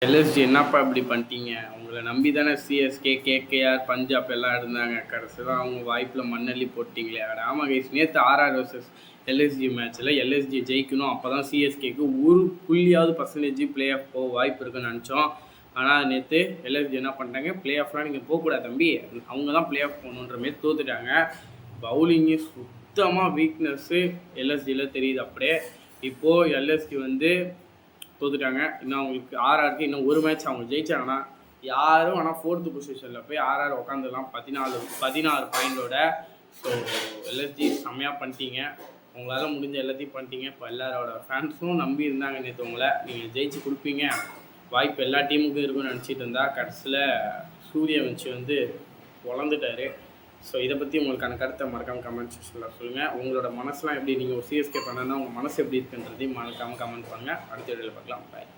LSG என்னப்பா இப்படி பண்ணிட்டீங்க? உங்கள நம்பி தானே சிஎஸ்கே, கேகேஆர், பஞ்சாப் எல்லாம் இருந்தாங்க. கடைசில அவங்க வாய்ப்புல மண்ணள்ளி போட்டீங்களே! அட ஆமா கைஸ், நேத்து ஆர்ஆர் வெர்சஸ் எல்எஸ்ஜி மேட்ச்ல எல்எஸ்ஜி ஜெயிக்கணும். அப்பதான் சிஎஸ்கேக்கு ஒரு புள்ளியாவது பர்சன்டேஜ் பிளே ஆஃப் போக வாய்ப்பு இருக்குன்னு நினச்சோம். ஆனால் நேற்று எல்எஸ்ஜி என்ன பண்ணிட்டாங்க, பிளே ஆஃப்லாம் நீங்கள் போகக்கூடாது தம்பி, அவங்க தான் பிளே ஆஃப் போகணுன்ற மாரி தோத்துட்டாங்க. பவுலிங்கு சுத்தமாக வீக்னஸ்ஸு எல்எஸ்ஜியில் தெரியுது. அப்படியே இப்போது எல்எஸ்ஜி வந்து தோத்துட்டாங்க. இன்னும் அவங்களுக்கு ஆர்ஆருக்கு இன்னும் ஒரு மேட்ச் அவங்க ஜெயிச்சாங்கன்னா யாரும் ஆனால் 4th பொசிஷனில் போய் ஆர்ஆர் உட்காந்துடலாம் 16 பாயிண்டோட. ஸோ எல்எஸ்ஜி செம்மையாக பண்ணிட்டீங்க. உங்களால் முடிஞ்ச எல்லாத்தையும் பண்ணிட்டீங்க. இப்போ எல்லாரோட ஃபேன்ஸும் நம்பி இருந்தாங்க நேற்று உங்களை, நீங்கள் ஜெயிச்சு கொடுப்பீங்க, வாய்ப்பு எல்லா டீமுக்கும் இருக்குன்னு நினச்சிட்டு இருந்தால் கடைசியில் சூரியவன்ஷி வந்து வளர்ந்துட்டாரு. ஸோ இதை பற்றி உங்களுக்கான கருத்தை மறக்காமல் கமெண்ட் செக்ஷனில் சொல்லுங்கள். உங்களோட மனசுலாம் எப்படி, நீங்கள் ஒரு சிஎஸ்கே பண்ணனா உங்கள் மனசு எப்படி இருக்குன்றதையும் மறக்காமல் கமெண்ட் பண்ணுங்கள். அடுத்த வீடியோவில் பார்க்கலாம். பாய்.